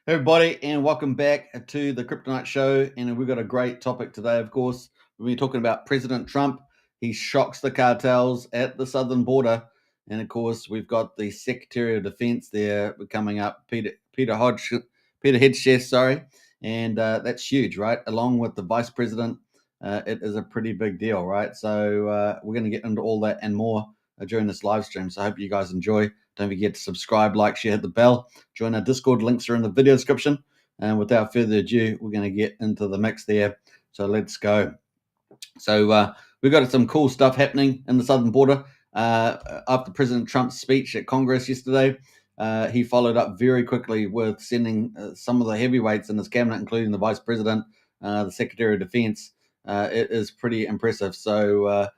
Hey everybody, and welcome back to the Kryptonite Show. And we've got a great topic today, of course. We'll be talking about President Trump. He shocks the cartels at the southern border. And of course, we've got the Secretary of Defense there coming up, Peter Hegseth, sorry. And that's huge, right? Along with the Vice President, it is a pretty big deal, right? So we're going to get into all that and more during this live stream. So I hope you guys enjoy. Don't forget to subscribe, like, share, hit the bell. Join our Discord. Links are in the video description. And without further ado, we're going to get into the mix there. So let's go. So we've got some cool stuff happening in the southern border. After President Trump's speech at Congress yesterday, he followed up very quickly with sending some of the heavyweights in his cabinet, including the Vice President, the Secretary of Defense. It is pretty impressive. So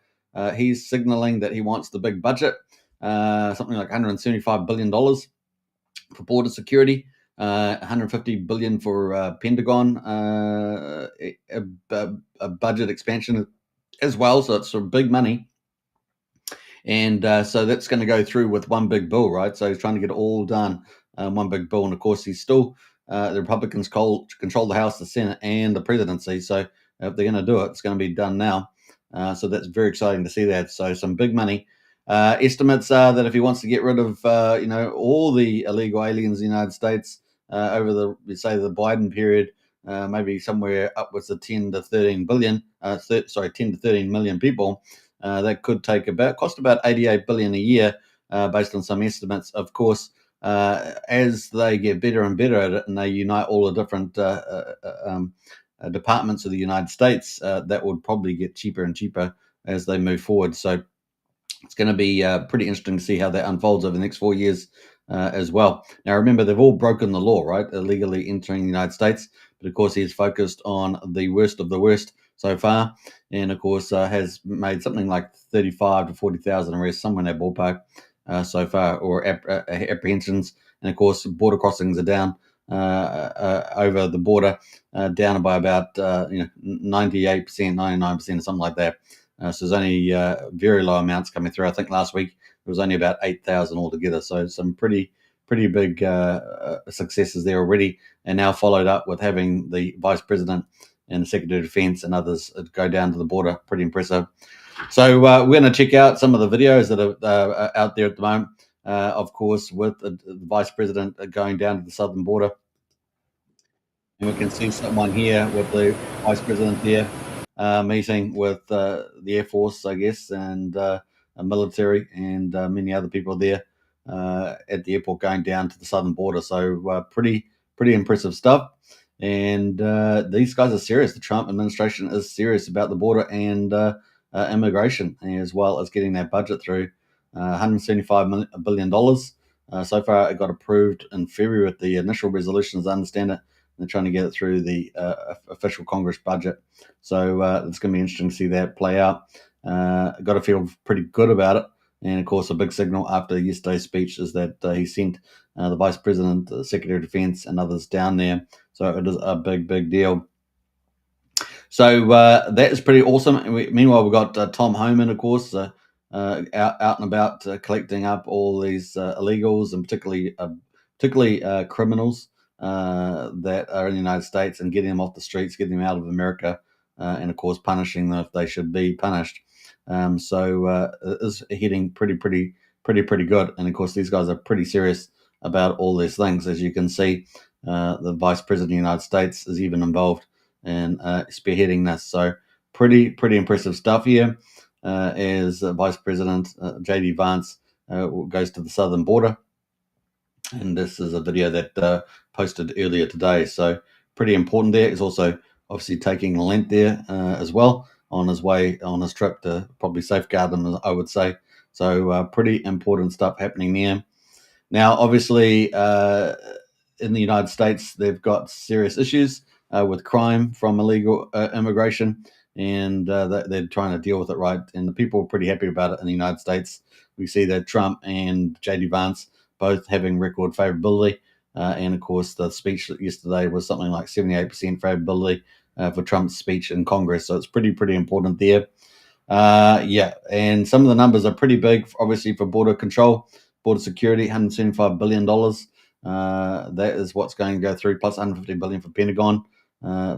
he's signaling that he wants the big budget. Something like $175 billion for border security, $150 billion for Pentagon, a budget expansion as well. So it's sort of big money. And so that's going to go through with one big bill, right? So he's trying to get it all done, one big bill. And of course, he's still, the Republicans control the House, the Senate, and the presidency. So if they're going to do it, it's going to be done now. So that's very exciting to see that. So some big money. Estimates are that if he wants to get rid of, all the illegal aliens in the United States over the Biden period, maybe somewhere upwards of 10 to 13 million people, that could cost about 88 billion a year, based on some estimates. Of course, as they get better and better at it, and they unite all the different departments of the United States, that would probably get cheaper and cheaper as they move forward. So it's going to be pretty interesting to see how that unfolds over the next 4 years as well. Now, remember, they've all broken the law, right? Illegally entering the United States. But of course, he's focused on the worst of the worst so far. And of course, has made something like 35 to 40,000 arrests, somewhere in that ballpark so far, or apprehensions. And of course, border crossings are down over the border, down by about 98%, 99%, or something like that. So there's only very low amounts coming through. I think last week there was only about 8,000 altogether. So some pretty big successes there already, and now followed up with having the Vice President and the Secretary of Defense and others go down to the border. Pretty impressive. So we're going to check out some of the videos that are out there at the moment. Of course, with the Vice President going down to the southern border. And we can see someone here with the Vice President there, meeting with the Air Force, I guess, and military, and many other people there at the airport going down to the southern border. So pretty impressive stuff. And these guys are serious. The Trump administration is serious about the border and immigration, as well as getting that budget through. $175 billion. So far, it got approved in February with the initial resolution, as I understand it. They're trying to get it through the official Congress budget. So it's going to be interesting to see that play out. Got to feel pretty good about it. And of course, a big signal after yesterday's speech is that he sent the Vice President, the Secretary of Defense, and others down there. So it is a big deal. So that is pretty awesome. And meanwhile, we've got Tom Homan, of course, out and about collecting up all these illegals, and particularly criminals that are in the United States, and getting them off the streets, getting them out of America, and of course punishing them if they should be punished. So it is hitting pretty good. And of course, these guys are pretty serious about all these things. As you can see, the Vice President of the United States is even involved in spearheading this. So pretty impressive stuff here. As Vice President J.D. Vance goes to the southern border. And this is a video that posted earlier today. So pretty important there. He's also obviously taking Lent there as well on his way, on his trip to probably safeguard them, I would say. So pretty important stuff happening there. Now, obviously, in the United States, they've got serious issues with crime from illegal immigration, and they're trying to deal with it, right? And the people are pretty happy about it in the United States. We see that Trump and J.D. Vance both having record favorability. And of course, the speech yesterday was something like 78% favorability for Trump's speech in Congress. So it's pretty important there. And some of the numbers are pretty big, obviously, for border control, border security, $175 billion. That is what's going to go through, plus 150 billion for Pentagon.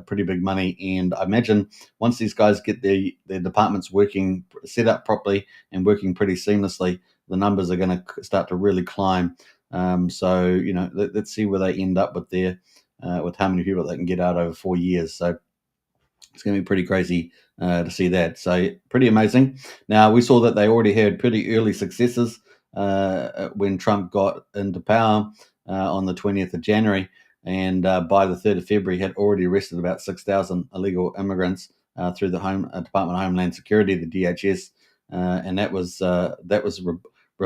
Pretty big money. And I imagine once these guys get their departments working, set up properly and working pretty seamlessly, the numbers are going to start to really climb. So, let's see where they end up with how many people they can get out over 4 years. So it's going to be pretty crazy to see that. So pretty amazing. Now, we saw that they already had pretty early successes when Trump got into power on the 20th of January. And by the 3rd of February, had already arrested about 6,000 illegal immigrants through the Department of Homeland Security, the DHS. And that was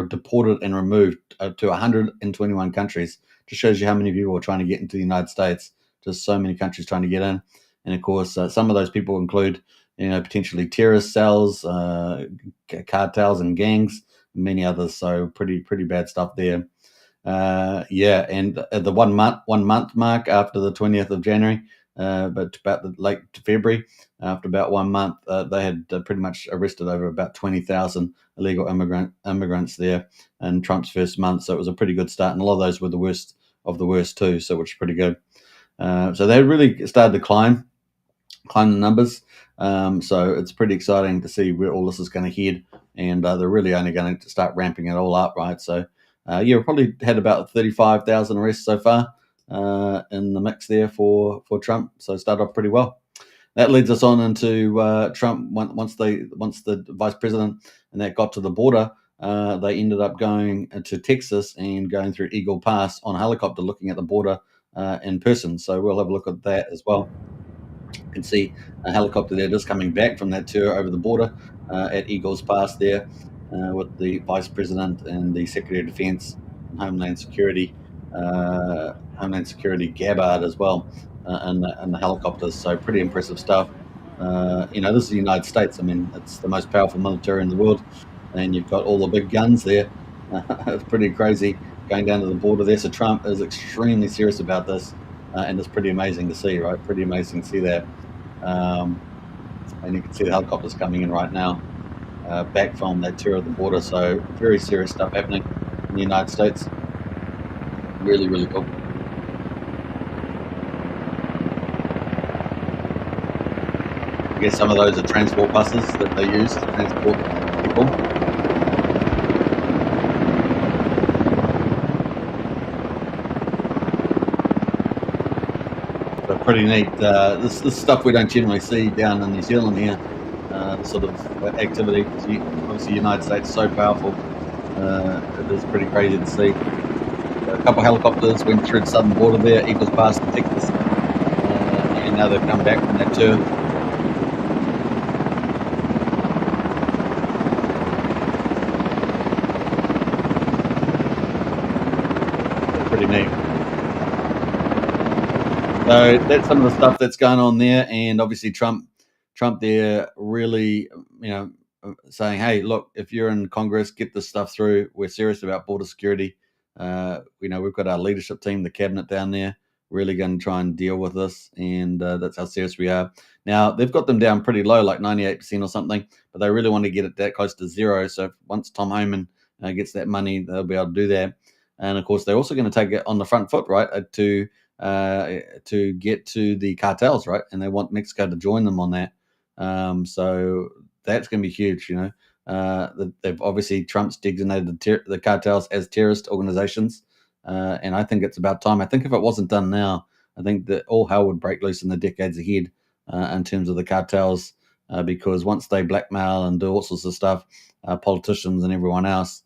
deported and removed to 121 countries. Just shows you how many people are trying to get into the United States. Just so many countries trying to get in. And of course, some of those people include, potentially terrorist cells, cartels and gangs, and many others. So pretty bad stuff there. And at the one month mark after the 20th of January, but about the late February, after about 1 month, they had pretty much arrested over about 20,000 illegal immigrants there in Trump's first month. So it was a pretty good start, and a lot of those were the worst of the worst too. So which is pretty good. So they really started to climb the numbers. So it's pretty exciting to see where all this is going to head, and they're really only going to start ramping it all up, right? So we probably had about 35,000 arrests so far in the mix there for Trump. So started off pretty well. That leads us on into Trump. Once the vice president and that got to the border, they ended up going to Texas and going through Eagle Pass on a helicopter, looking at the border in person. So we'll have a look at that as well. You can see a helicopter there just coming back from that tour over the border at Eagles Pass there with the Vice President and the Secretary of Defense and Homeland Security Gabbard as well and the helicopters. So pretty impressive stuff. This is the United States. I mean, it's the most powerful military in the world, and you've got all the big guns there. It's pretty crazy going down to the border there. So Trump is extremely serious about this. And it's pretty amazing to see, right? Pretty amazing to see that. And you can see the helicopters coming in right now, back from that tour of the border. So very serious stuff happening in the United States. Really, really cool. I guess some of those are transport buses that they use to transport people. Pretty neat. This stuff we don't generally see down in New Zealand here. This sort of activity. Obviously, the United States is so powerful. It is pretty crazy to see. A couple of helicopters went through the southern border there, Eagles Pass to Texas, and now they've come back from that tour. Pretty neat. So that's some of the stuff that's going on there, and obviously Trump there really, saying, "Hey, look, if you're in Congress, get this stuff through. We're serious about border security. We've got our leadership team, the cabinet down there, really going to try and deal with this, and that's how serious we are." Now they've got them down pretty low, like 98% or something, but they really want to get it that close to zero. So once Tom Homan gets that money, they'll be able to do that. And of course, they're also going to take it on the front foot, right, to get to the cartels, right? And they want Mexico to join them on that. So that's going to be huge, they've obviously Trump's designated the cartels as terrorist organizations. And I think it's about time. I think if it wasn't done now, I think that all hell would break loose in the decades ahead in terms of the cartels, because once they blackmail and do all sorts of stuff, politicians and everyone else,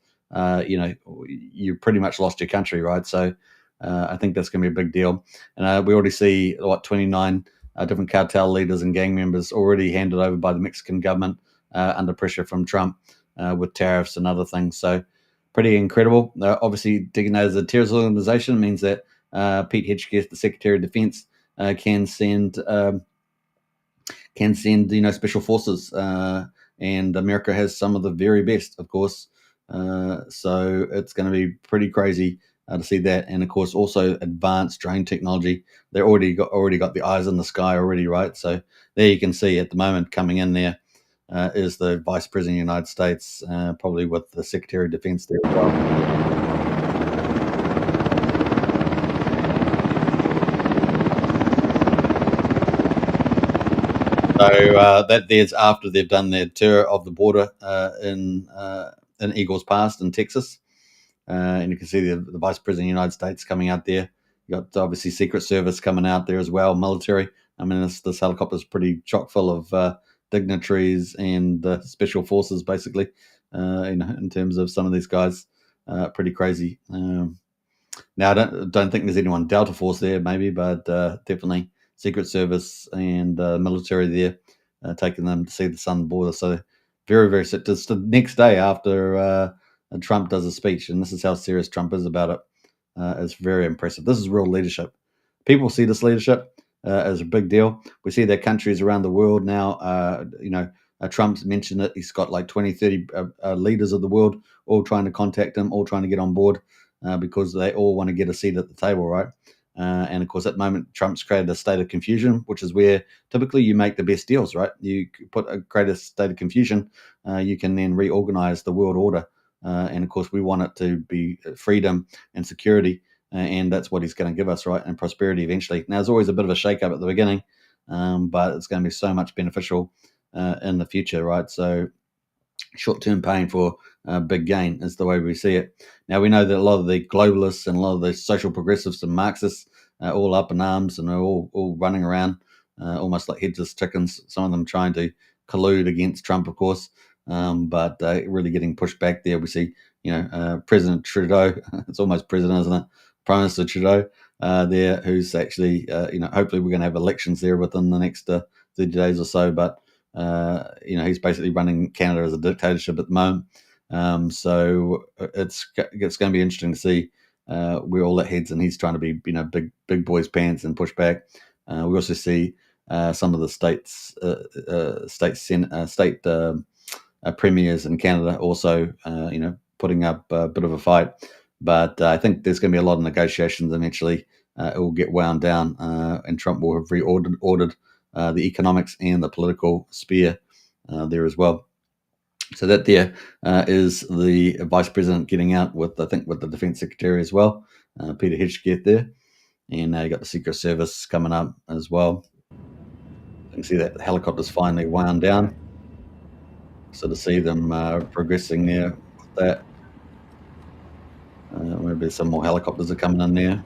you pretty much lost your country, right? So I think that's going to be a big deal. And we already see 29 different cartel leaders and gang members already handed over by the Mexican government under pressure from Trump with tariffs and other things. So pretty incredible. Obviously, designated as a terrorist organization means that Pete Hegseth, the Secretary of Defense, can send special forces, and America has some of the very best, of course. So it's going to be pretty crazy to see that, and of course also advanced drone technology. They already got the eyes in the sky already, right? So there you can see at the moment coming in there is the Vice President of the United States, probably with the Secretary of Defense there as well. that there's after they've done their tour of the border in Eagles Pass in Texas. And you can see the Vice President of the United States coming out there. You got obviously Secret Service coming out there as well, military. I mean, this helicopter is pretty chock full of dignitaries and special forces, basically. In terms of some of these guys, pretty crazy. Now, I don't think there's anyone Delta Force there, maybe, but definitely Secret Service and military there, taking them to see the southern border. So very, very sick. Just the next day after Trump does a speech, and this is how serious Trump is about it. It's very impressive. This is real leadership. People see this leadership as a big deal. We see that countries around the world now, Trump's mentioned it. He's got like 20, 30 leaders of the world all trying to contact him, all trying to get on board because they all want to get a seat at the table, right? And of course, at the moment, Trump's created a state of confusion, which is where typically you make the best deals, right? You create a state of confusion, you can then reorganize the world order. And of course, we want it to be freedom and security, and that's what he's going to give us, right? And prosperity eventually. Now, there's always a bit of a shake-up at the beginning, but it's going to be so much beneficial in the future, right? So short-term pain for big gain is the way we see it. Now, we know that a lot of the globalists and a lot of the social progressives and Marxists are all up in arms and are all running around almost like headless chickens, some of them trying to collude against Trump, of course, but really getting pushed back there. We see, President Trudeau, it's almost president, isn't it? Prime Minister Trudeau there, who's actually, hopefully we're going to have elections there within the next 30 days or so, but he's basically running Canada as a dictatorship at the moment. So it's going to be interesting to see where all that heads, and he's trying to be, big boys pants and push back. We also see some of the state premiers in Canada also, putting up a bit of a fight. But I think there's going to be a lot of negotiations eventually. It will get wound down, and Trump will have reordered the economics and the political sphere there as well. So that there is the vice president getting out with the defense secretary as well, Peter Hegseth there. And you got the Secret Service coming up as well. You can see that the helicopter's finally wound down. So to see them progressing there with that. Maybe some more helicopters are coming in there.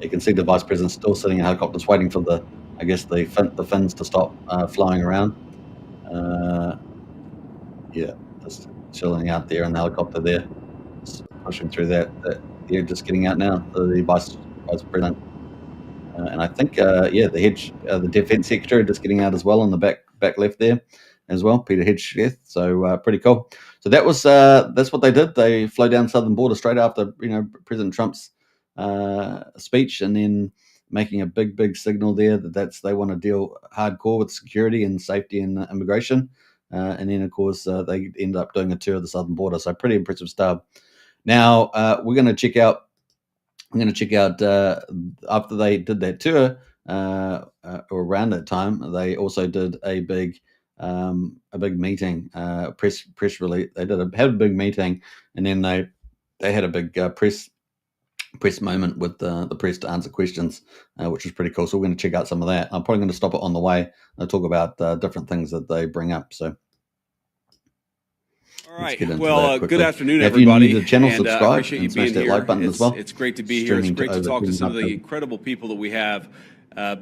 You can see the vice president still sitting in helicopters waiting for the fins to stop flying around. Just chilling out there in the helicopter there, just pushing through that. They're just getting out now, the vice president. And I think, the defense secretary just getting out as well on the back left there as well, Peter Hegseth. So pretty cool. So that's what they did. They flew down the southern border straight after President Trump's speech, and then making a big signal there that they want to deal hardcore with security and safety and immigration. And then, of course, they ended up doing a tour of the southern border. So pretty impressive stuff. Now we're going to check out. I'm going to check out after they did that tour, or around that time, they also did a big meeting, press release. They had a big meeting, and then they had a big press moment with the press to answer questions, which was pretty cool. So we're going to check out some of that. I'm probably going to stop it on the way and talk about different things that they bring up. So. All right. Well, good afternoon, everybody. If you need the channel, subscribe appreciate you and smash being that here. like button as well. It's great to be here. It's great to talk to some of the incredible people that we have,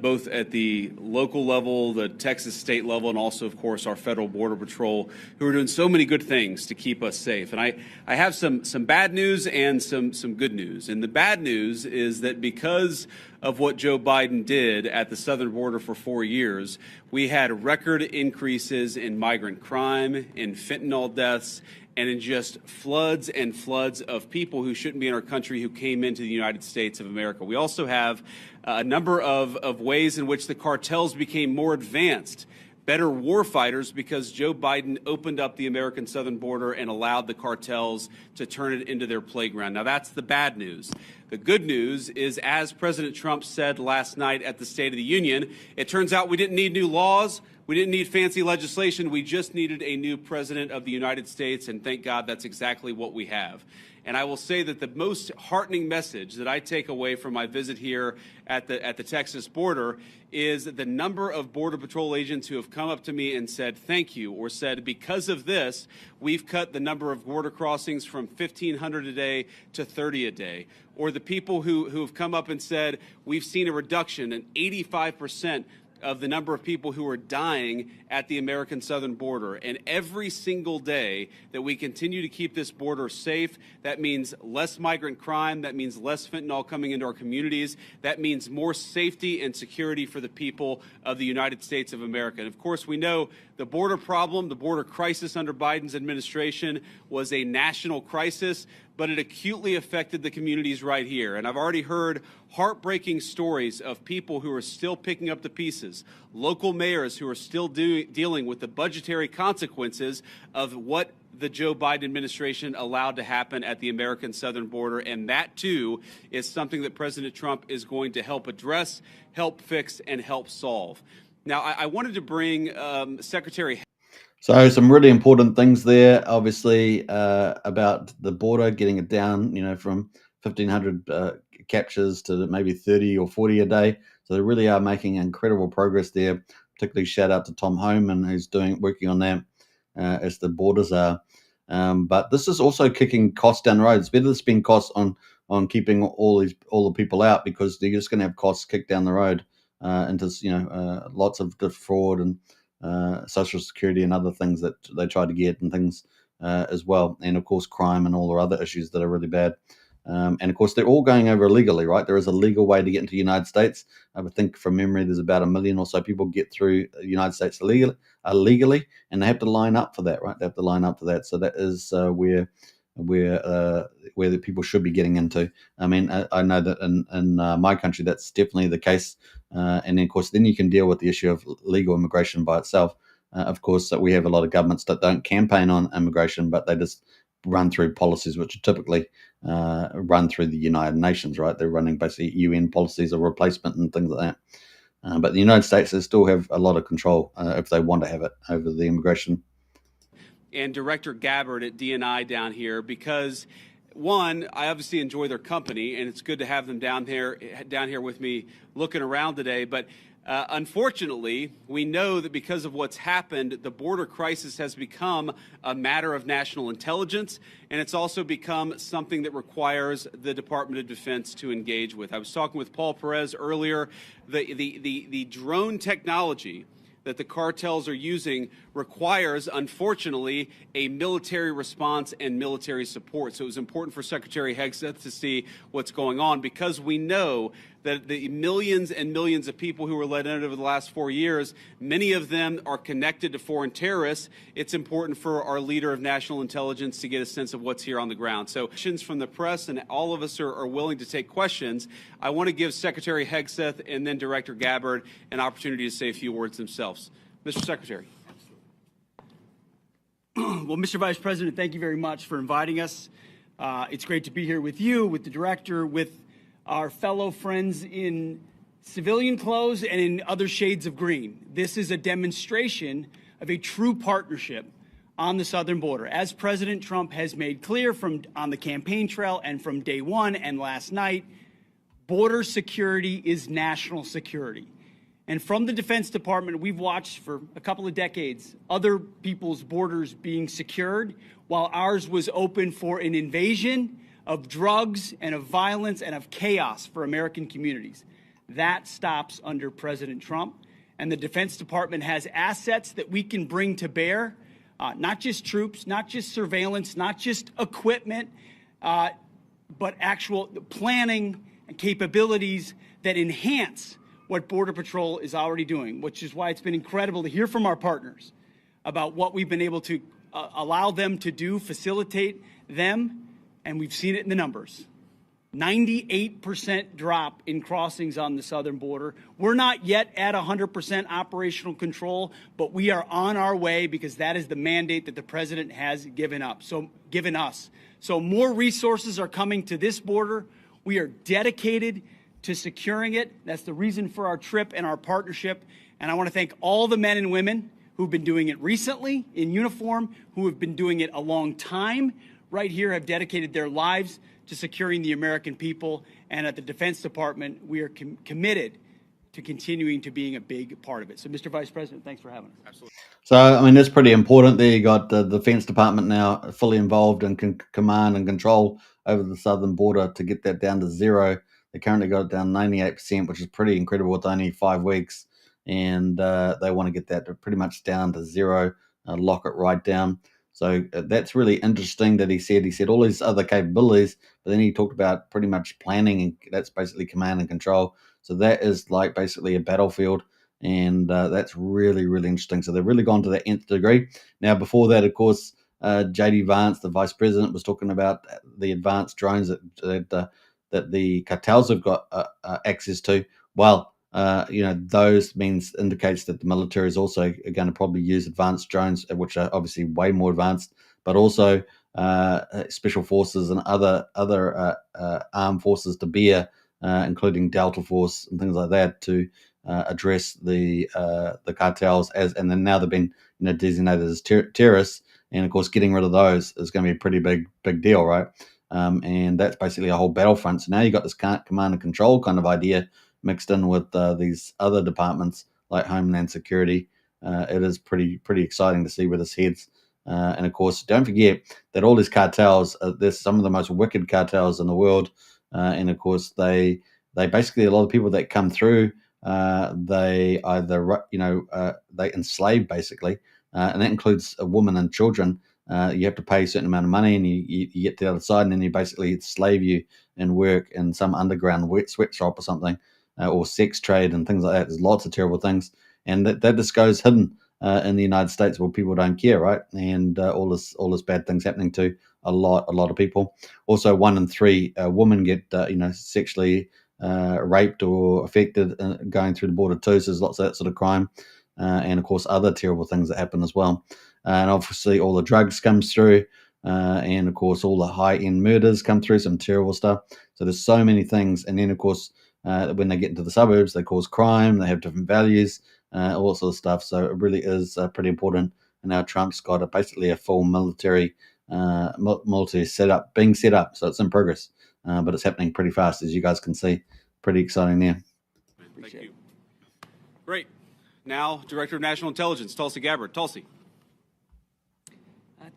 both at the local level, the Texas state level, and also, of course, our federal border patrol, who are doing so many good things to keep us safe. And I have some bad news and some good news. And the bad news is that because of what Joe Biden did at the southern border for 4 years, we had record increases in migrant crime, in fentanyl deaths, and in just floods and floods of people who shouldn't be in our country who came into the United States of America. We also have a number of ways in which the cartels became more advanced, better war fighters, because Joe Biden opened up the American southern border and allowed the cartels to turn it into their playground. Now, that's the bad news. The good news is, as President Trump said last night at the State of the Union, it turns out we didn't need new laws. We didn't need fancy legislation. We just needed a new president of the United States, and thank God that's exactly what we have. And I will say that the most heartening message that I take away from my visit here at the Texas border is the number of Border Patrol agents who have come up to me and said thank you, or said because of this, we've cut the number of border crossings from 1,500 a day to 30 a day. Or the people who have come up and said we've seen a reduction in 85% of the number of people who are dying at the American southern border. And every single day that we continue to keep this border safe, that means less migrant crime, that means less fentanyl coming into our communities, that means more safety and security for the people of the United States of America. And of course, we know the border problem, the border crisis under Biden's administration was a national crisis, but it acutely affected the communities right here. And I've already heard heartbreaking stories of people who are still picking up the pieces, local mayors who are still dealing with the budgetary consequences of what the Joe Biden administration allowed to happen at the American southern border. And that, too, is something that President Trump is going to help address, help fix, and help solve. Now, I wanted to bring Secretary. So some really important things there, obviously, about the border, getting it down, from 1,500 captures to maybe 30 or 40 a day. So they really are making incredible progress there. Particularly shout out to Tom Homan, who's working on that as the borders are. But this is also kicking costs down the road. It's better to spend costs on keeping all the people out, because they're just going to have costs kicked down the road into lots of fraud and Social Security and other things that they try to get and things as well. And of course, crime and all the other issues that are really bad. And of course, they're all going over illegally, right? There is a legal way to get into the United States. I would think from memory, there's about 1 million or so people get through the United States illegally, and they have to line up for that, right? They have to line up for that. So that is where the people should be getting into. I mean, I know that in my country, that's definitely the case. And then, of course, then you can deal with the issue of legal immigration by itself. Of course, we have a lot of governments that don't campaign on immigration, but they just run through policies which are typically run through the United Nations, right? They're running basically UN policies of replacement and things like that. But the United States, they still have a lot of control if they want to have it over the immigration. And Director Gabbard at DNI down here, because one, I obviously enjoy their company, and it's good to have them down here with me looking around today. But unfortunately, we know that because of what's happened, the border crisis has become a matter of national intelligence, and it's also become something that requires the Department of Defense to engage with. I was talking with Paul Perez earlier. The drone technology that the cartels are using requires, unfortunately, a military response and military support. So it was important for Secretary Hegseth to see what's going on, because we know that the millions and millions of people who were let in over the last 4 years, many of them are connected to foreign terrorists. It's important for our leader of national intelligence to get a sense of what's here on the ground. So questions from the press, and all of us are willing to take questions. I want to give Secretary Hegseth and then Director Gabbard an opportunity to say a few words themselves. Mr. Secretary. Well, Mr. Vice President, thank you very much for inviting us. It's great to be here with you, with the director, with our fellow friends in civilian clothes and in other shades of green. This is a demonstration of a true partnership on the southern border. As President Trump has made clear on the campaign trail and from day one and last night, border security is national security. And from the Defense Department, we've watched for a couple of decades other people's borders being secured while ours was open for an invasion of drugs and of violence and of chaos for American communities. That stops under President Trump. And the Defense Department has assets that we can bring to bear, not just troops, not just surveillance, not just equipment, but actual planning and capabilities that enhance what Border Patrol is already doing, which is why it's been incredible to hear from our partners about what we've been able to allow them to do, facilitate them, and we've seen it in the numbers. 98% drop in crossings on the southern border. We're not yet at 100% operational control, but we are on our way, because that is the mandate that the president has given us. So more resources are coming to this border. We are dedicated to securing it. That's the reason for our trip and our partnership. And I want to thank all the men and women who've been doing it recently in uniform, who have been doing it a long time right here, have dedicated their lives to securing the American people. And at the Defense Department, we are committed to continuing to being a big part of it. So, Mr. Vice President, thanks for having us. Absolutely. So, I mean, that's pretty important there. You got the Defense Department now fully involved and can command and control over the southern border to get that down to zero. They currently got it down 98%, which is pretty incredible with only 5 weeks. And they want to get that to pretty much down to zero, lock it right down. So that's really interesting that he said all these other capabilities, but then he talked about pretty much planning, and that's basically command and control. So that is like basically a battlefield, and that's really, really interesting. So they've really gone to the nth degree. Now, before that, of course, J.D. Vance, the vice president, was talking about the advanced drones that the cartels have got access to. Well, those indicates that the military is also going to probably use advanced drones, which are obviously way more advanced, but also special forces and other armed forces to bear, including Delta Force and things like that, to address the cartels and then now they've been designated as terrorists, and of course getting rid of those is going to be a pretty big deal, right? And that's basically a whole battlefront. So now you got this command and control kind of idea mixed in with these other departments like Homeland Security. It is pretty exciting to see where this heads. And of course, don't forget that all these cartels, there's some of the most wicked cartels in the world. And of course, they basically, a lot of people that come through, they either, they enslave basically, and that includes a woman and children. You have to pay a certain amount of money, and you get to the other side, and then you basically slave you and work in some underground sweatshop or something, or sex trade and things like that. There's lots of terrible things, and that just goes hidden in the United States where people don't care, right? And all this bad things happening to a lot of people. Also, 1 in 3 women get sexually raped or affected going through the border too. So there's lots of that sort of crime, and of course other terrible things that happen as well. And obviously all the drugs comes through, and of course all the high-end murders come through, some terrible stuff. So there's so many things. And then of course when they get into the suburbs, they cause crime, they have different values, all sorts of stuff. So it really is pretty important. And now Trump's got basically a full military setup being set up. So it's in progress, but it's happening pretty fast, as you guys can see. Pretty exciting there. Thank you. Great. Now, Director of National Intelligence, Tulsi Gabbard. Tulsi.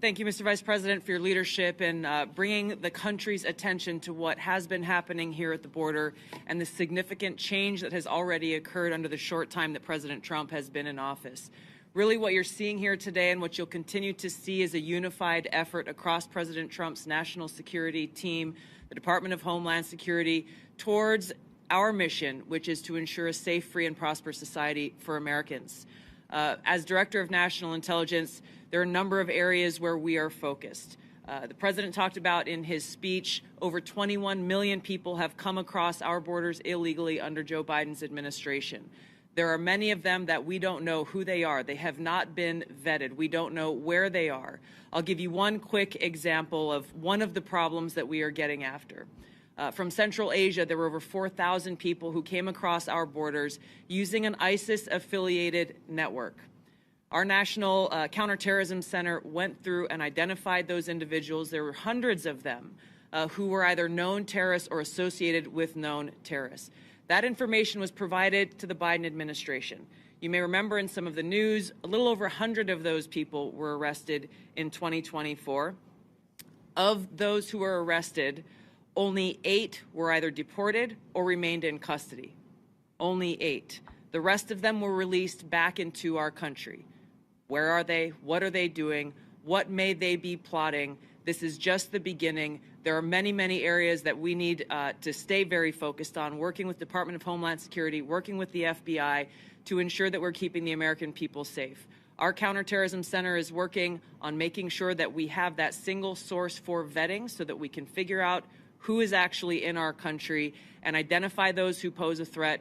Thank you, Mr. Vice President, for your leadership in bringing the country's attention to what has been happening here at the border and the significant change that has already occurred under the short time that President Trump has been in office. Really, what you're seeing here today and what you'll continue to see is a unified effort across President Trump's national security team, the Department of Homeland Security, towards our mission, which is to ensure a safe, free, and prosperous society for Americans. As Director of National Intelligence, there are a number of areas where we are focused. The President talked about in his speech, over 21 million people have come across our borders illegally under Joe Biden's administration. There are many of them that we don't know who they are. They have not been vetted. We don't know where they are. I'll give you one quick example of one of the problems that we are getting after. From Central Asia, there were over 4,000 people who came across our borders using an ISIS-affiliated network. Our National Counterterrorism Center went through and identified those individuals. There were hundreds of them who were either known terrorists or associated with known terrorists. That information was provided to the Biden administration. You may remember in some of the news, a little over 100 of those people were arrested in 2024. Of those who were arrested, only 8 were either deported or remained in custody. Only 8. The rest of them were released back into our country. Where are they? What are they doing? What may they be plotting? This is just the beginning. There are many, many areas that we need to stay very focused on, working with the Department of Homeland Security, working with the FBI to ensure that we're keeping the American people safe. Our Counterterrorism Center is working on making sure that we have that single source for vetting so that we can figure out who is actually in our country and identify those who pose a threat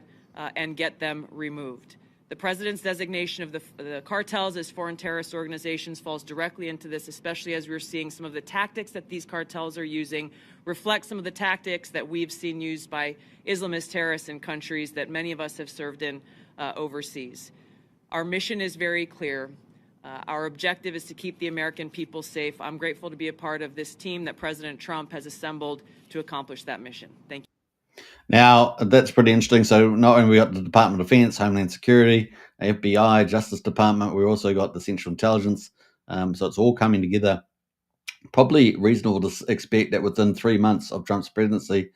and get them removed. The President's designation of the cartels as foreign terrorist organizations falls directly into this, especially as we're seeing some of the tactics that these cartels are using reflect some of the tactics that we've seen used by Islamist terrorists in countries that many of us have served in overseas. Our mission is very clear. Our objective is to keep the American people safe. I'm grateful to be a part of this team that President Trump has assembled to accomplish that mission. Thank you. Now, that's pretty interesting. So not only we got the Department of Defense, Homeland Security, FBI, Justice Department, we also got the Central Intelligence. So it's all coming together. Probably reasonable to expect that within 3 months of Trump's presidency,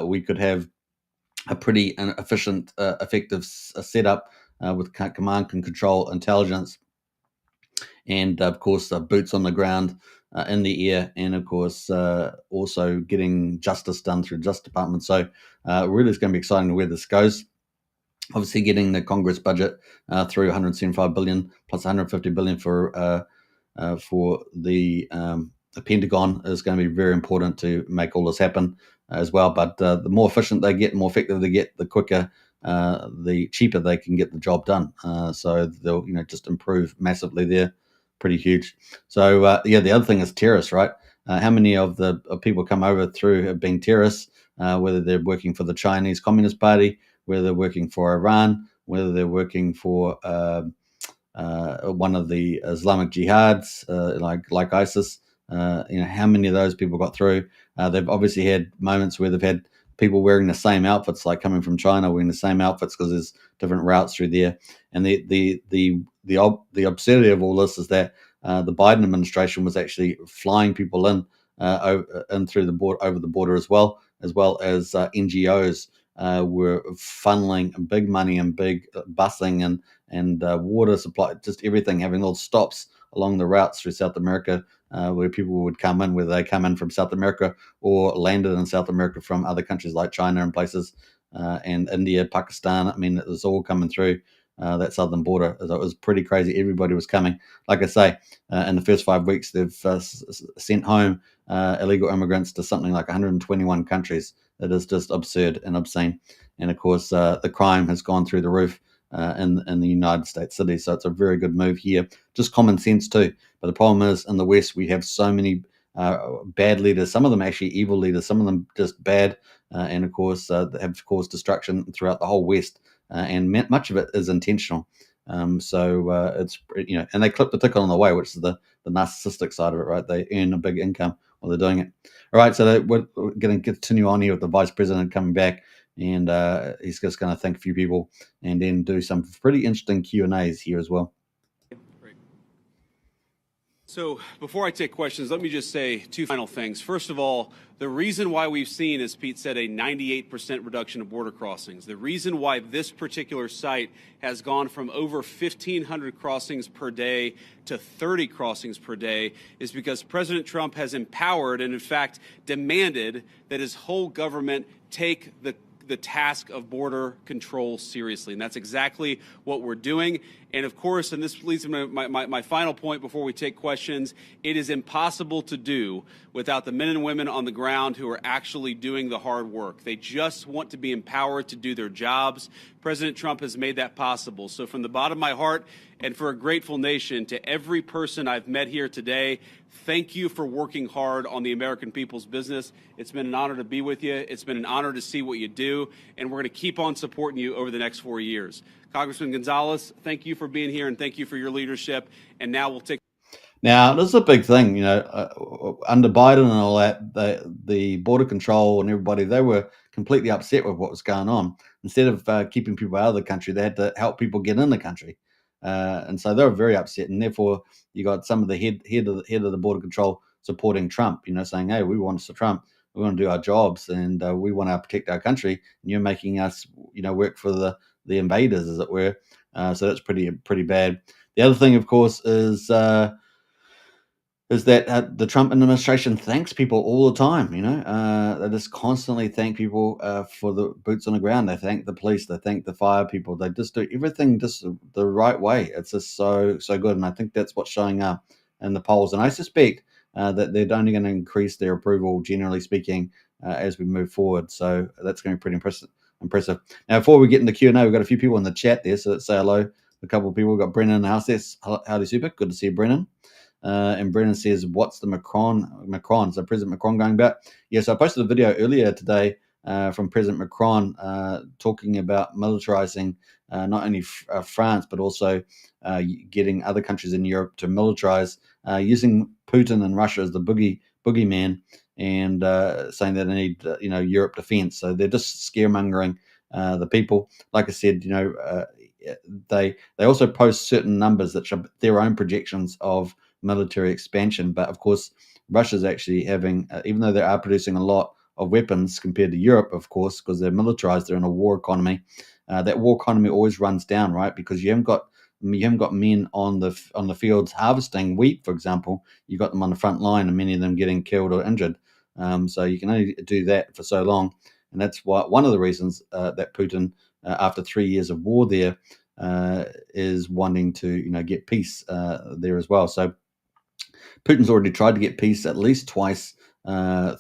we could have a pretty efficient, effective setup with command and control intelligence, and of course boots on the ground in the air, and of course also getting justice done through the Justice Department. So really it's going to be exciting where this goes. Obviously getting the Congress budget through 175 billion plus 150 billion for the Pentagon is going to be very important to make all this happen as well. But the more efficient they get, the more effective they get, the quicker, the cheaper they can get the job done. So they'll just improve massively there, pretty huge. So the other thing is terrorists, right? How many of the people come over through have been terrorists, whether they're working for the Chinese Communist Party, whether they're working for Iran, whether they're working for one of the Islamic jihads, like ISIS. How many of those people got through? They've obviously had moments where they've had people wearing the same outfits, like coming from China, wearing the same outfits because there's different routes through there. And the absurdity of all this is that the Biden administration was actually flying people in through the border, over the border as well as NGOs were funneling big money and big busing and water supply, just everything, having little stops along the routes through South America where people would come in, whether they come in from South America or landed in South America from other countries like China and places, and India, Pakistan. I mean, it was all coming through that southern border. It was pretty crazy. Everybody was coming. Like I say, in the first 5 weeks, they've sent home illegal immigrants to something like 121 countries. It is just absurd and obscene. And of course, the crime has gone through the roof in the United States cities. So it's a very good move here. Just common sense too. But the problem is, in the West, we have so many bad leaders. Some of them actually evil leaders. Some of them just bad, and of course have caused destruction throughout the whole West. And much of it is intentional. So it's and they clip the ticket on the way, which is the narcissistic side of it, right? They earn a big income while they're doing it. All right, so we're going to continue on here with the vice president coming back, and he's just going to thank a few people and then do some pretty interesting Q&As here as well. So before I take questions, let me just say two final things. First of all, the reason why we've seen, as Pete said, a 98% reduction of border crossings, the reason why this particular site has gone from over 1,500 crossings per day to 30 crossings per day is because President Trump has empowered and, in fact, demanded that his whole government take the task of border control seriously. And that's exactly what we're doing. And of course, and this leads to my final point before we take questions, it is impossible to do without the men and women on the ground who are actually doing the hard work. They just want to be empowered to do their jobs. President Trump has made that possible. So from the bottom of my heart and for a grateful nation, to every person I've met here today, thank you for working hard on the American people's business. It's been an honor to be with you. It's been an honor to see what you do, and we're going to keep on supporting you over the next 4 years. Congressman Gonzalez, thank you for being here, and thank you for your leadership. And now we'll take. Now, this is a big thing, under Biden and all that, the border control and everybody, they were completely upset with what was going on. Instead of keeping people out of the country, they had to help people get in the country. And so they were very upset. And therefore, you got some of the head of the border control supporting Trump, saying, hey, we want Mr. Trump. We want to do our jobs, and we want to protect our country. And you're making us, work for the invaders, as it were. So that's pretty bad. The other thing, of course, is that the Trump administration thanks people all the time. They just constantly thank people for the boots on the ground. They thank the police. They thank the fire people. They just do everything just the right way. It's just so good, and I think that's what's showing up in the polls. And I suspect that they're only going to increase their approval, generally speaking, as we move forward. So that's going to be pretty impressive. Now, before we get into Q&A, we've got a few people in the chat there, so let's say hello. A couple of people. We've got Brennan in the house there. Howdy, super. Good to see you, Brennan. And Brennan says, what's the Macron? So President Macron going back? Yeah, so I posted a video earlier today from President Macron talking about militarizing not only France, but also getting other countries in Europe to militarize, using Putin and Russia as the boogeyman, and saying that they need, Europe defense. So they're just scaremongering the people. Like I said, they also post certain numbers that are their own projections of military expansion. But of course, Russia's actually having, even though they are producing a lot of weapons compared to Europe, of course, because they're militarized, they're in a war economy. That war economy always runs down, right? Because you haven't got men on the fields harvesting wheat, for example. You've got them on the front line, and many of them getting killed or injured. So you can only do that for so long, and that's why one of the reasons that Putin, after 3 years of war there, is wanting to get peace there as well. So Putin's already tried to get peace at least twice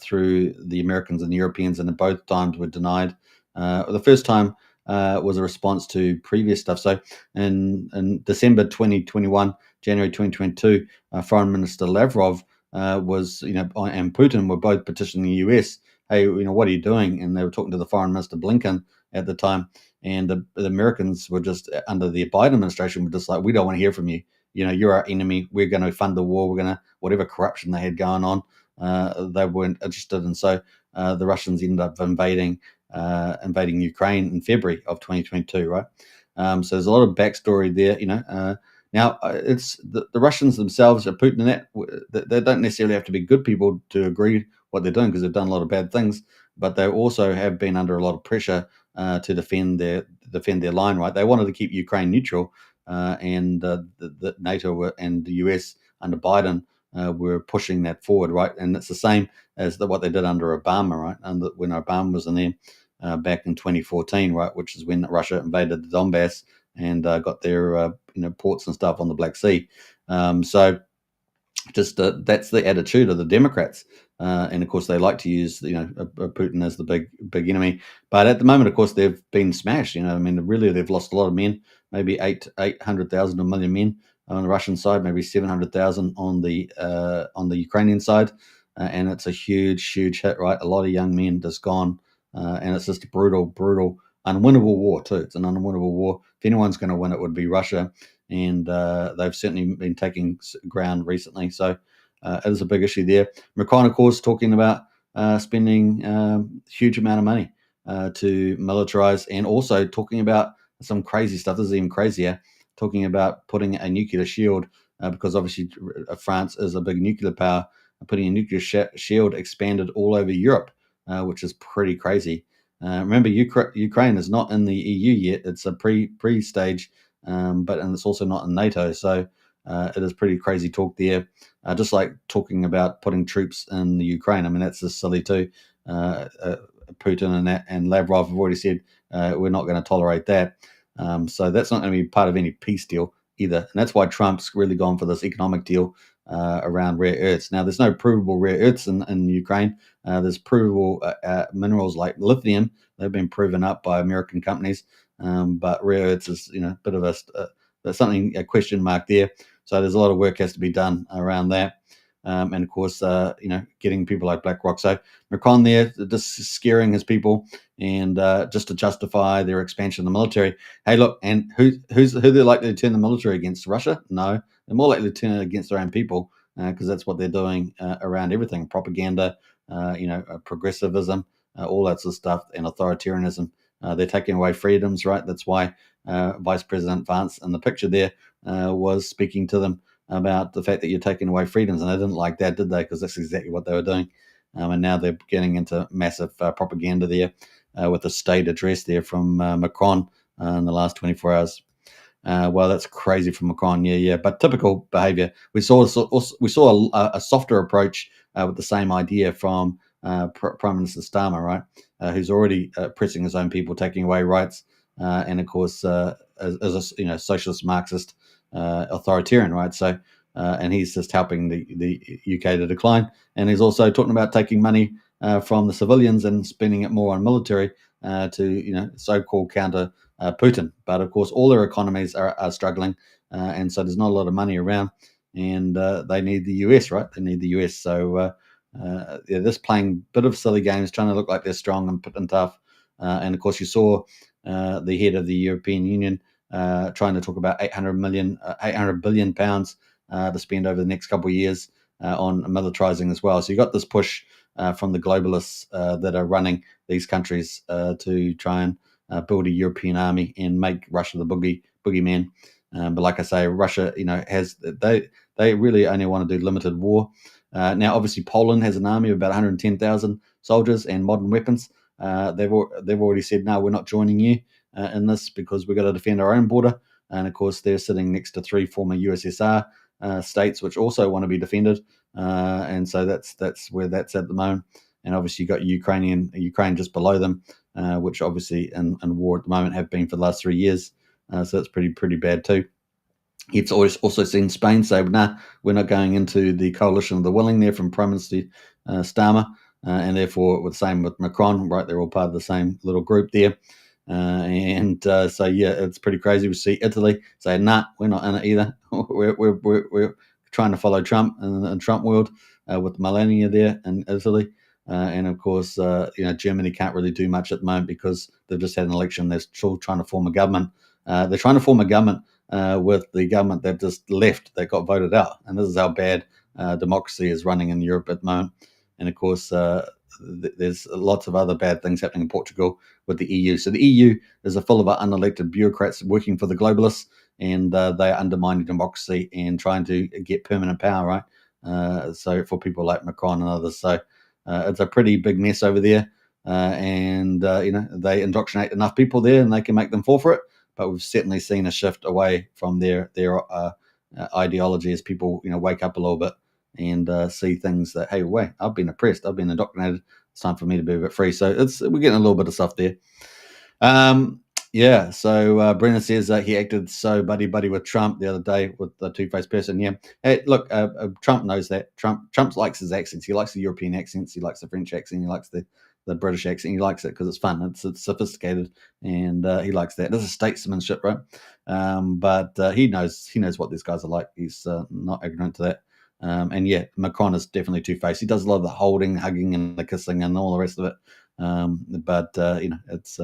through the Americans and the Europeans, and both times were denied. The first time was a response to previous stuff. So in December 2021, January 2022, Foreign Minister Lavrov and Putin were both petitioning the US, hey, what are you doing? And they were talking to the Foreign Minister Blinken at the time. And the Americans were just, under the Biden administration, were just like, we don't want to hear from you. You're our enemy. We're going to fund the war. We're going to, whatever corruption they had going on, they weren't interested. And so the Russians ended up invading Ukraine in February of 2022, right? So there's a lot of backstory there, Now, it's the Russians themselves, Putin and that, they don't necessarily have to be good people to agree what they're doing, because they've done a lot of bad things, but they also have been under a lot of pressure to defend their line, right? They wanted to keep Ukraine neutral, and the NATO and the US under Biden were pushing that forward, right? And it's the same as what they did under Obama, right? And when Obama was in there back in 2014, right, which is when Russia invaded the Donbass and got their ports and stuff on the Black Sea. So just that's the attitude of the Democrats, and of course they like to use Putin as the big enemy. But at the moment, of course, they've been smashed. Really, they've lost a lot of men, maybe 800,000 to a million men on the Russian side, maybe 700,000 on the Ukrainian side, and it's a huge hit, right? A lot of young men just gone, and it's just a brutal, unwinnable war too. It's an unwinnable war. If anyone's going to win, it would be Russia, and they've certainly been taking ground recently. So it is a big issue there. Macron, of course, talking about spending huge amount of money to militarize, and also talking about some crazy stuff. This is even crazier, talking about putting a nuclear shield, because obviously France is a big nuclear power, putting a nuclear shield expanded all over Europe, which is pretty crazy. Remember, Ukraine is not in the EU yet. It's a pre-stage, and it's also not in NATO. So it is pretty crazy talk there. Just like talking about putting troops in the Ukraine. That's just silly too. Putin and Lavrov have already said we're not going to tolerate that. So that's not going to be part of any peace deal either. And that's why Trump's really gone for this economic deal around rare earths. Now, there's no provable rare earths in Ukraine. There's provable minerals like lithium. They've been proven up by American companies, but rare earths is a bit of a question mark there. So there's a lot of work has to be done around that. And of course, getting people like BlackRock. So Macron there, just scaring his people, and just to justify their expansion of the military. Hey, look, and who they're likely to turn the military against? Russia? No, they're more likely to turn it against their own people, because that's what they're doing around everything: propaganda, progressivism, all that sort of stuff, and authoritarianism. They're taking away freedoms, right? That's why Vice President Vance in the picture there was speaking to them about the fact that you're taking away freedoms, and they didn't like that, did they? Because that's exactly what they were doing. And now they're getting into massive propaganda there with a state address there from Macron in the last 24 hours. Well, that's crazy from Macron, yeah. But typical behaviour. We saw a softer approach with the same idea from Prime Minister Starmer, right? Who's already oppressing his own people, taking away rights, and of course, as a socialist Marxist authoritarian, right? So, and he's just helping the UK to decline, and he's also talking about taking money from the civilians and spending it more on military to so-called counter Putin. But of course, all their economies are struggling, and so there's not a lot of money around, and they need the US, right? They need the US. So they're just playing a bit of silly games, trying to look like they're strong and tough. And of course, you saw the head of the European Union, trying to talk about 800 billion pounds to spend over the next couple of years on militarizing as well. So you got this push from the globalists that are running these countries to try and build a European army and make Russia the boogeyman. But like I say, Russia, has they really only want to do limited war. Now, obviously, Poland has an army of about 110,000 soldiers and modern weapons. They've already said, no, we're not joining you in this because we've got to defend our own border. And of course, they're sitting next to 3 former USSR states, which also want to be defended. And so that's where that's at the moment. And obviously, you've got Ukraine just below them, which obviously in war at the moment have been for the last 3 years. So that's pretty bad too. You've also seen Spain say, nah, we're not going into the coalition of the willing there from Prime Minister Starmer. And therefore, with the same with Macron, right? They're all part of the same little group there. So, yeah, it's pretty crazy. We see Italy say, nah, we're not in it either. we're trying to follow Trump and Trump world with Melania there in Italy. And of course, Germany can't really do much at the moment because they've just had an election. They're still trying to form a government. They're trying to form a government with the government that just left, that got voted out. And this is how bad democracy is running in Europe at the moment. And of course, there's lots of other bad things happening in Portugal with the EU. So the EU is full of unelected bureaucrats working for the globalists, and they are undermining democracy and trying to get permanent power, right? So for people like Macron and others. So it's a pretty big mess over there. They indoctrinate enough people there and they can make them fall for it. But we've certainly seen a shift away from their ideology as people, wake up a little bit and see things that, hey, wait, I've been oppressed, I've been indoctrinated. It's time for me to be a bit free. So we're getting a little bit of stuff there. So Brennan says he acted so buddy with Trump the other day with the two-faced person. Yeah. Hey, look, Trump knows that. Trump likes his accents. He likes the European accents. He likes the French accent. He likes the British accent. He likes it because it's fun. It's sophisticated, and he likes that. This is statesmanship, right? But he knows what these guys are like. He's not ignorant to that. And yeah, Macron is definitely two-faced. He does a lot of the holding, hugging, and the kissing, and all the rest of it. It's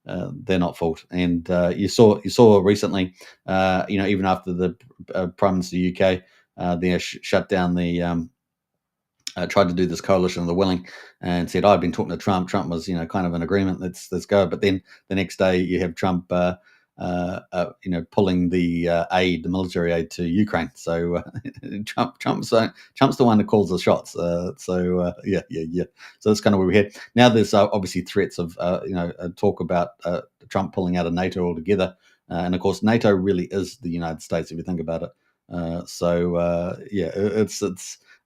they're not fault. And you saw recently, even after the Prime Minister of the UK, they shut down the. Tried to do this coalition of the willing and said, I've been talking to Trump. Trump was, kind of in agreement. Let's go. But then the next day you have Trump, pulling the military aid to Ukraine. So Trump's the one that calls the shots. So So that's kind of where we're headed. Now there's obviously threats of, talk about Trump pulling out of NATO altogether. And of course, NATO really is the United States, if you think about it.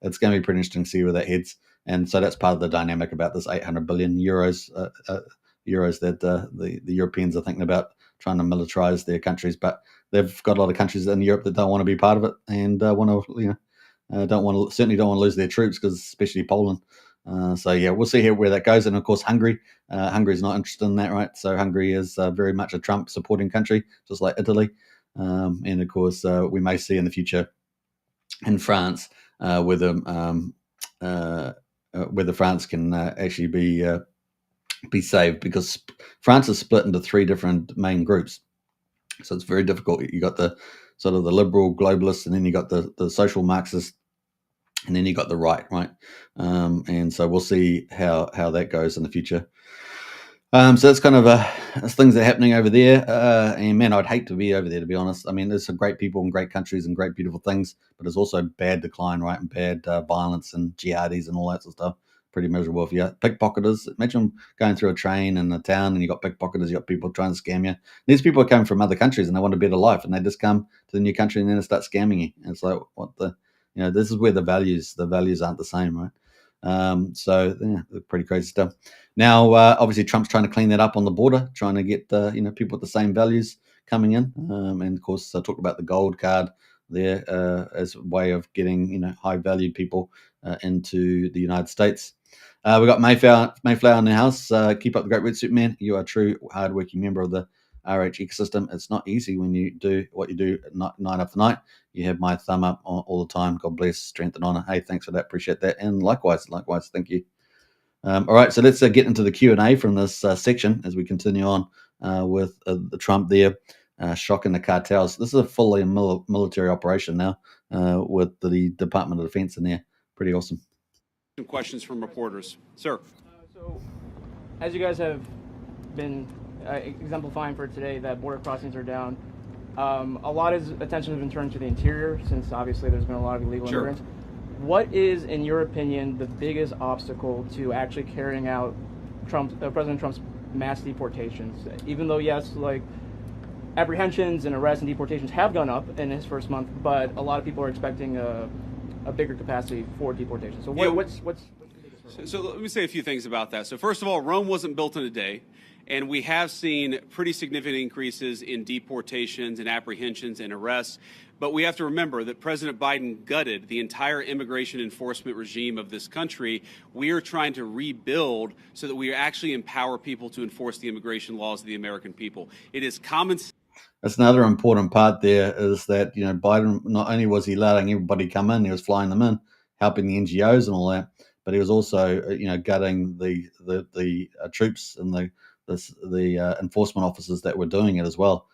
It's going to be pretty interesting to see where that heads. And so that's part of the dynamic about this 800 billion euros that the Europeans are thinking about trying to militarize their countries. But they've got a lot of countries in Europe that don't want to be part of it and certainly don't want to lose their troops, because especially Poland. We'll see here where that goes. And of course, Hungary is not interested in that, right? So Hungary is very much a Trump supporting country, just like Italy. And of course, we may see in the future in France whether France can actually be saved, because France is split into 3 different main groups. So it's very difficult. You got the sort of the liberal globalists, and then you got the social Marxists, and then you got the right. And so we'll see how that goes in the future. So that's kind of things that are happening over there. And man, I'd hate to be over there, to be honest. I mean, there's some great people and great countries and great beautiful things, but there's also bad decline, right? And bad violence and jihadis and all that sort of stuff. Pretty miserable. If you pickpocketers, imagine going through a train in a town and you got pickpocketers, you got people trying to scam you. These people are coming from other countries and they want a better life, and they just come to the new country and then they start scamming you. And it's like, this is where the values aren't the same, right? Pretty crazy stuff. Now, obviously, Trump's trying to clean that up on the border, trying to get people with the same values coming in. And of course, I talked about the gold card there as a way of getting high valued people into the United States. We've got Mayflower in the house. Keep up the great work, Superman. You are a true hardworking member of the RH ecosystem. It's not easy when you do what you do night after night. You have my thumb up all the time. God bless, strength and honor. Hey, thanks for that. Appreciate that. And likewise, thank you. All right, so let's get into the Q&A from this section as we continue on with the Trump there, shocking the cartels. This is a fully military operation now with the Department of Defense in there. Pretty awesome. Some questions from reporters. Sir. So, as you guys have been exemplifying for today, that border crossings are down. A lot of attention has been turned to the interior, since obviously there's been a lot of illegal immigrants. What is, in your opinion, the biggest obstacle to actually carrying out President Trump's mass deportations? Even though, yes, like apprehensions and arrests and deportations have gone up in his first month, but a lot of people are expecting a bigger capacity for deportation. So what's the biggest hurdle? So let me say a few things about that. So first of all, Rome wasn't built in a day. And we have seen pretty significant increases in deportations and apprehensions and arrests. But we have to remember that President Biden gutted the entire immigration enforcement regime of this country. We are trying to rebuild so that we actually empower people to enforce the immigration laws of the American people. It is common sense. That's another important part there, is that, Biden, not only was he letting everybody come in, he was flying them in, helping the NGOs and all that, but he was also, gutting the troops and the enforcement officers that were doing it as well.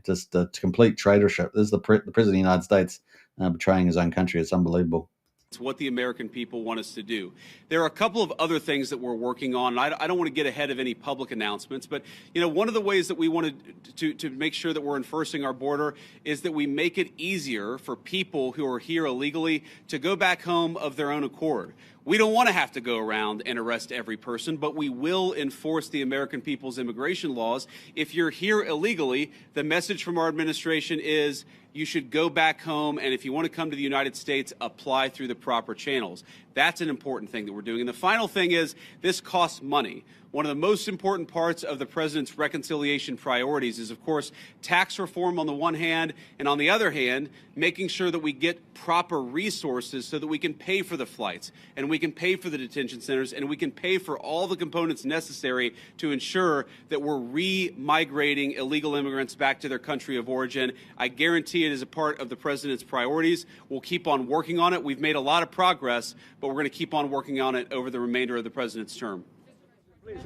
Just a complete traitorship. This is the President of the United States betraying his own country. It's unbelievable. It's what the American people want us to do. There are a couple of other things that we're working on. And I don't want to get ahead of any public announcements, but one of the ways that we wanted to make sure that we're enforcing our border is that we make it easier for people who are here illegally to go back home of their own accord. We don't want to have to go around and arrest every person, but we will enforce the American people's immigration laws. If you're here illegally, the message from our administration is you should go back home, and if you want to come to the United States, apply through the proper channels. That's an important thing that we're doing. And the final thing is this costs money. One of the most important parts of the president's reconciliation priorities is, of course, tax reform on the one hand, and on the other hand, making sure that we get proper resources so that we can pay for the flights, and we can pay for the detention centers, and we can pay for all the components necessary to ensure that we're re-migrating illegal immigrants back to their country of origin. I guarantee it is a part of the president's priorities. We'll keep on working on it. We've made a lot of progress, but we're going to keep on working on it over the remainder of the president's term.